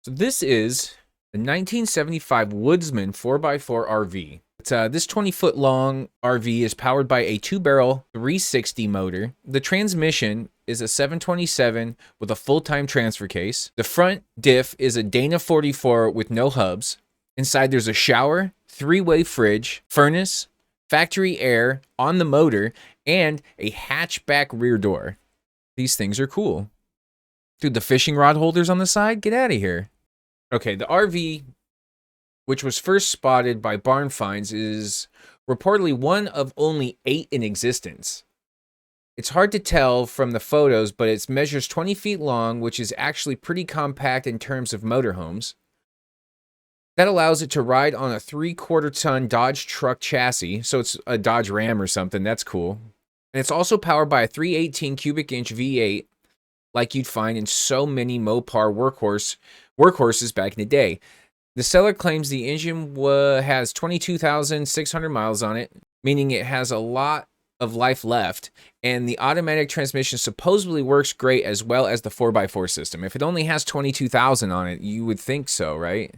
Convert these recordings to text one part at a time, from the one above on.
So this is a 1975 Woodsman 4x4 RV. This 20-foot long RV is powered by a 2-barrel 360 motor. The transmission is a 727 with a full-time transfer case. The front diff is a Dana 44 with no hubs. Inside there's a shower, 3-way fridge, furnace, factory air on the motor, and a hatchback rear door. These things are cool. Dude, the fishing rod holders on the side? Get out of here. Okay, the RV, which was first spotted by Barn Finds, is reportedly one of only 8 in existence. It's hard to tell from the photos, but it measures 20 feet long, which is actually pretty compact in terms of motorhomes. That allows it to ride on a 3/4-ton Dodge truck chassis, so it's a Dodge Ram or something. That's cool. And it's also powered by a 318 cubic inch V8, like you'd find in so many Mopar workhorses back in the day. The seller claims the engine has 22,600 miles on it, meaning it has a lot of life left, and the automatic transmission supposedly works great as well as the 4x4 system. If it only has 22,000 on it, you would think so, right?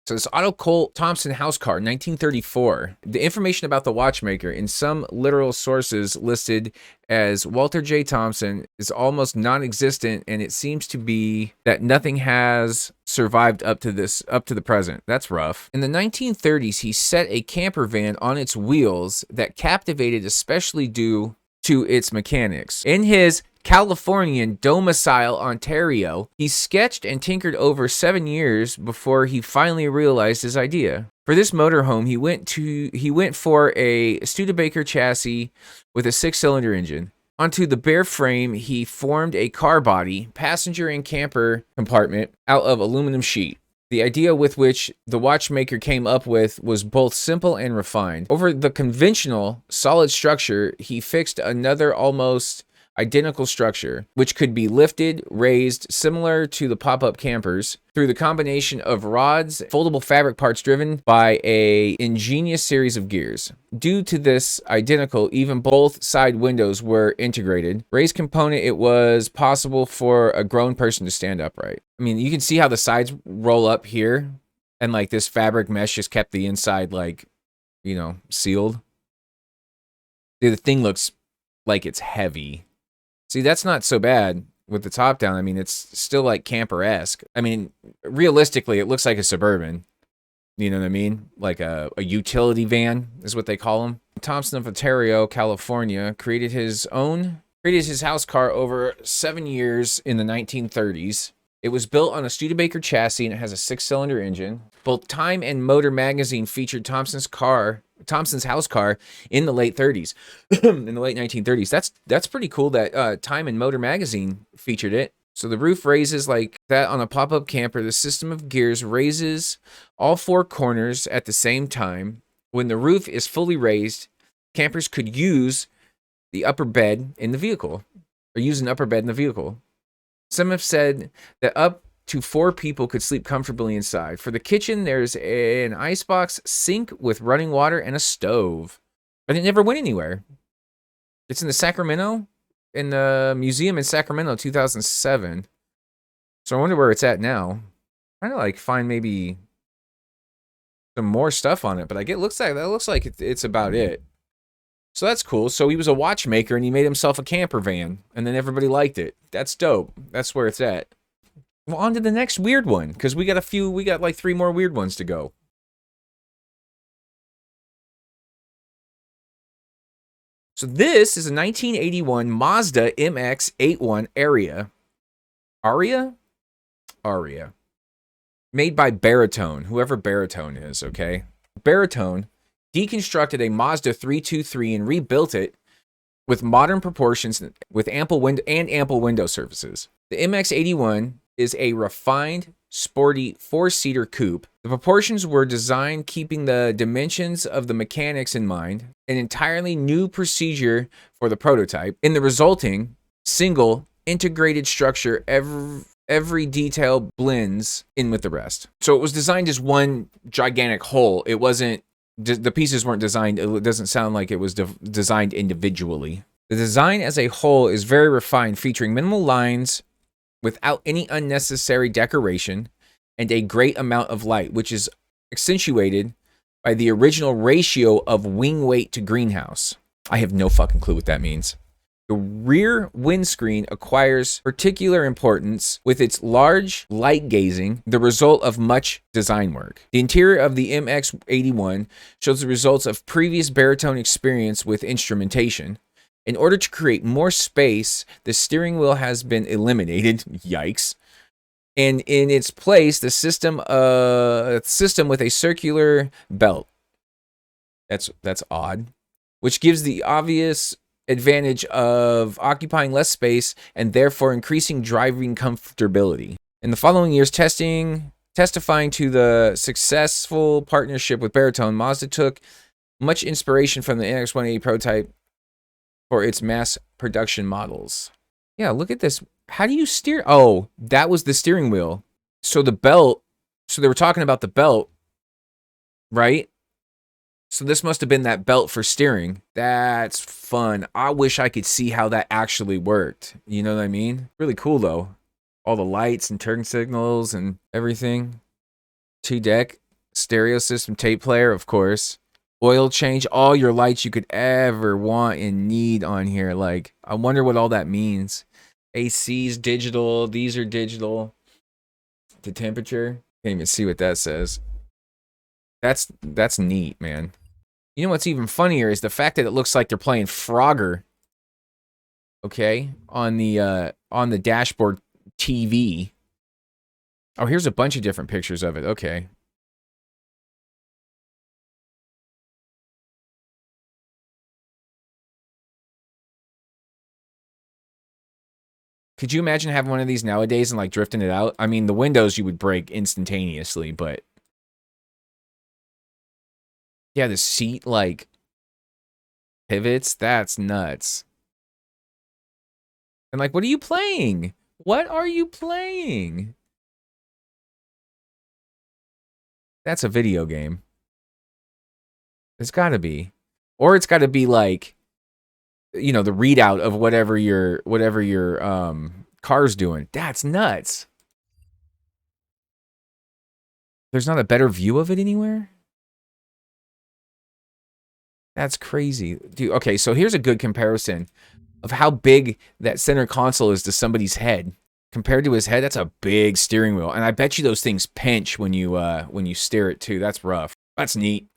So this Otto Colt Thompson house car, 1934. The information about the watchmaker in some literal sources listed as Walter J. Thompson is almost non-existent, and it seems to be that nothing has survived up to the present. That's rough. In the 1930s, he set a camper van on its wheels that captivated, especially due to its mechanics. In his Californian domicile, Ontario, he sketched and tinkered over 7 years before he finally realized his idea. For this motorhome, he went for a Studebaker chassis with a 6-cylinder engine. Onto the bare frame, he formed a car body, passenger and camper compartment out of aluminum sheet. The idea with which the watchmaker came up with was both simple and refined. Over the conventional solid structure, he fixed another almost identical structure, which could be lifted, raised, similar to the pop-up campers, through the combination of rods, foldable fabric parts driven by an ingenious series of gears. Due to this identical, even both side windows were integrated. Raised component, it was possible for a grown person to stand upright. I mean, you can see how the sides roll up here, and like this fabric mesh just kept the inside like, sealed. Dude, the thing looks like it's heavy. See, that's not so bad with the top down. I mean, it's still like camper-esque. I mean, realistically, it looks like a Suburban. You know what I mean? Like a utility van is what they call them. Thompson of Ontario, California, created his house car over 7 years in the 1930s. It was built on a Studebaker chassis, and it has a 6-cylinder engine. Both Time and Motor magazine featured Thompson's house car in the late 30s, in the late 1930s. That's pretty cool that Time and Motor magazine featured it. So the roof raises like that on a pop-up camper. The system of gears raises all 4 corners at the same time. When the roof is fully raised, campers could use the upper bed in the vehicle, or use an upper bed in the vehicle. Some have said that up to 4 people could sleep comfortably inside. For the kitchen, there's an icebox, sink with running water, and a stove. But it never went anywhere. It's in the museum in Sacramento, 2007. So I wonder where it's at now. I'm trying to find maybe some more stuff on it, but that looks like it's about it. So that's cool. So he was a watchmaker, and he made himself a camper van, and then everybody liked it. That's dope. That's where it's at. Well, on to the next weird one, because we got like 3 more weird ones to go. So this is a 1981 Mazda MX-81 Aria. Made by Baritone, whoever Baritone is, okay? Baritone deconstructed a Mazda 323 and rebuilt it with modern proportions with ample window surfaces. The MX-81 is a refined, sporty 4-seater coupe. The proportions were designed keeping the dimensions of the mechanics in mind, an entirely new procedure for the prototype. In the resulting single integrated structure, every detail blends in with the rest. So it was designed as one gigantic whole. It wasn't, the pieces weren't designed, it doesn't sound like it was designed individually. The design as a whole is very refined, featuring minimal lines without any unnecessary decoration and a great amount of light, which is accentuated by the original ratio of wing weight to greenhouse. I have no fucking clue what that means. The rear windscreen acquires particular importance with its large light gazing, the result of much design work. The interior of the MX-81 shows the results of previous baritone experience with instrumentation. In order to create more space, the steering wheel has been eliminated. Yikes. And in its place, the system with a circular belt. That's odd. Which gives the obvious advantage of occupying less space and therefore increasing driving comfortability. In the following years, testifying to the successful partnership with Baritone, Mazda took much inspiration from the NX-180 prototype for its mass production models. Yeah, look at this. How do you steer? Oh, that was the steering wheel. So the belt, so they were talking about the belt, right? So this must have been that belt for steering. That's fun. I wish I could see how that actually worked. You know what I mean? Really cool though. All the lights and turn signals and everything. 2-deck, stereo system, tape player, of course. Oil change, all your lights you could ever want and need on here. Like, I wonder what all that means. AC's digital, these are digital. The temperature, can't even see what that says. That's neat, man. You know what's even funnier is the fact that it looks like they're playing Frogger. Okay, on the dashboard TV. Oh, here's a bunch of different pictures of it. Okay. Could you imagine having one of these nowadays and like drifting it out? I mean, the windows you would break instantaneously, but yeah, the seat like pivots, that's nuts. And like, what are you playing? What are you playing? That's a video game. It's got to be. Or it's got to be like, you know, the readout of whatever your car's doing. That's nuts. There's not a better view of it anywhere? That's crazy. Dude, okay, so here's a good comparison of how big that center console is to somebody's head. Compared to his head, that's a big steering wheel. And I bet you those things pinch when you steer it too. That's rough. That's neat.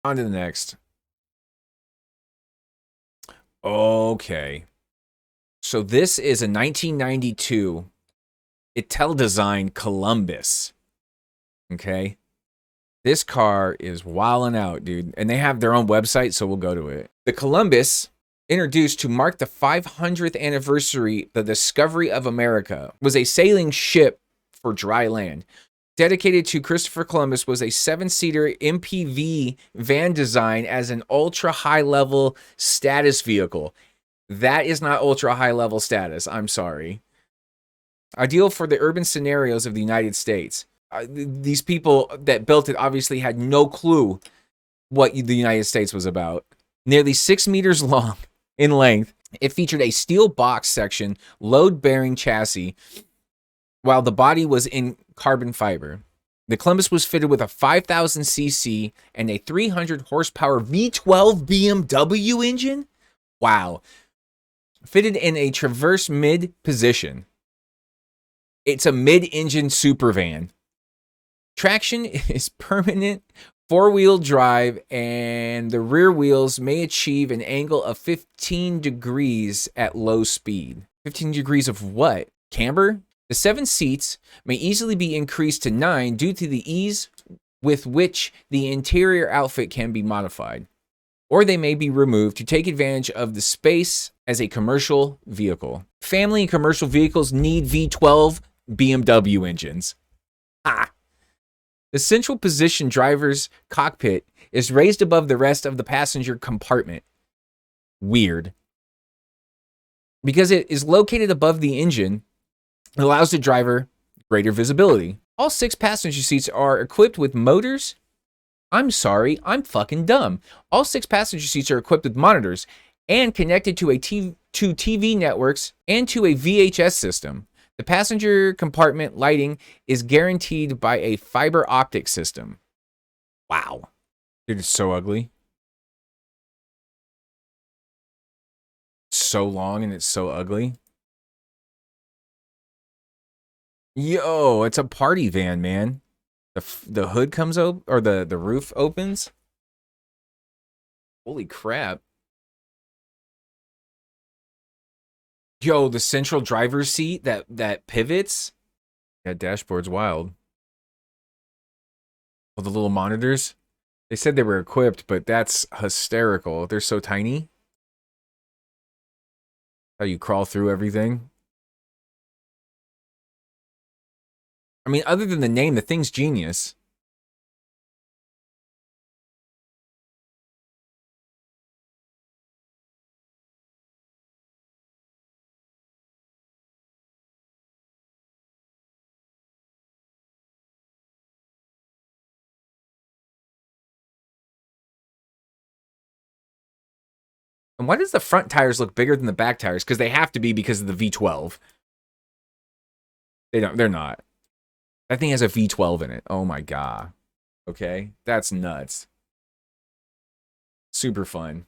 On to the next. Okay. So this is a 1992 Italdesign Columbus. Okay. This car is wilding out, dude. And they have their own website, so we'll go to it. The Columbus, introduced to mark the 500th anniversary of the discovery of America, was a sailing ship for dry land. Dedicated to Christopher Columbus, was a 7-seater MPV van design as an ultra high level status vehicle. That is not ultra high level status. I'm sorry. Ideal for the urban scenarios of the United States. These people that built it obviously had no clue what the United States was about. Nearly 6 meters long in length, it featured a steel box section, load-bearing chassis, while the body was in carbon fiber. The Columbus was fitted with a 5,000 cc and a 300 horsepower V12 BMW engine. Wow. Fitted in a Traverse mid position. It's a mid-engine super van. Traction is permanent, 4-wheel drive, and the rear wheels may achieve an angle of 15 degrees at low speed. 15 degrees of what? Camber? The 7 seats may easily be increased to 9 due to the ease with which the interior outfit can be modified. Or they may be removed to take advantage of the space as a commercial vehicle. Family and commercial vehicles need V12 BMW engines. Ah! The central position driver's cockpit is raised above the rest of the passenger compartment. Weird. Because it is located above the engine, it allows the driver greater visibility. All 6 passenger seats are equipped with motors I'm sorry, I'm fucking dumb. All 6 passenger seats are equipped with monitors and connected to TV networks and to a VHS system. The passenger compartment lighting is guaranteed by a fiber optic system. Wow. Dude, it's so ugly. So long and it's so ugly. Yo, it's a party van, man. The hood comes up, or the roof opens. Holy crap. Yo, the central driver's seat that pivots. Yeah, dashboard's wild. Oh, the little monitors. They said they were equipped, but that's hysterical. They're so tiny. How you crawl through everything. I mean, other than the name, the thing's genius. And why does the front tires look bigger than the back tires? Because they have to be because of the V12. They're not. That thing has a V12 in it. Oh my god. Okay, that's nuts. Super fun.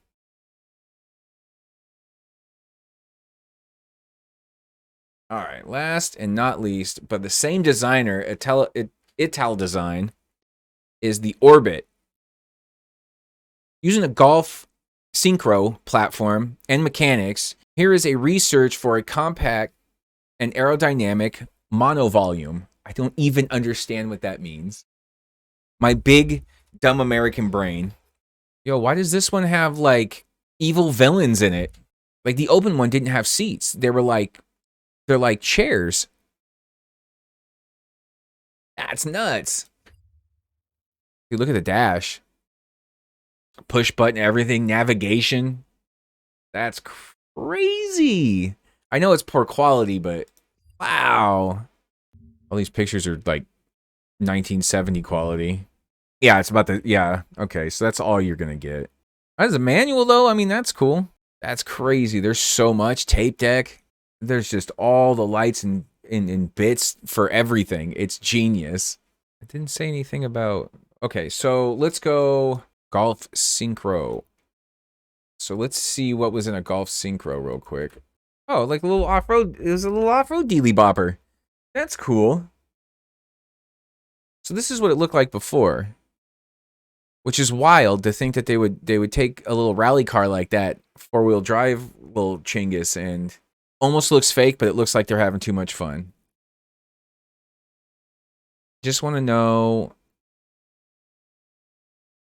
All right, last and not least, but the same designer, Ital Design, is the Orbit. Using a Golf Synchro platform and mechanics, here is a research for a compact and aerodynamic monovolume. I don't even understand what that means. My big, dumb American brain. Yo, why does this one have, like, evil villains in it? Like, the open one didn't have seats. They're like chairs. That's nuts. Dude, look at the dash. Push button, everything, navigation. That's crazy. I know it's poor quality, but wow. All these pictures are like 1970 quality. Yeah, it's about the, yeah. Okay, so that's all you're going to get. As a manual, though, I mean, that's cool. That's crazy. There's so much tape deck. There's just all the lights and bits for everything. It's genius. I didn't say anything about... Okay, so let's go Golf Synchro. So let's see what was in a Golf Synchro real quick. Oh, like a little off-road. It was a little off-road dealy bopper. That's cool. So this is what it looked like before. Which is wild to think that they would take a little rally car like that, four-wheel drive little Chingus, and almost looks fake, but it looks like they're having too much fun. Just want to know.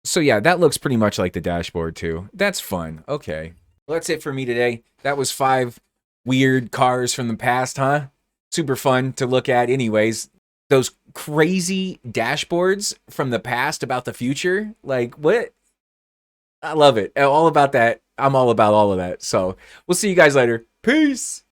So yeah, that looks pretty much like the dashboard too. That's fun. Okay. Well, that's it for me today. That was 5 weird cars from the past, huh? Super fun to look at anyways. Those crazy dashboards from the past about the future. Like, what? I love it. All about that. I'm all about all of that. So we'll see you guys later. Peace.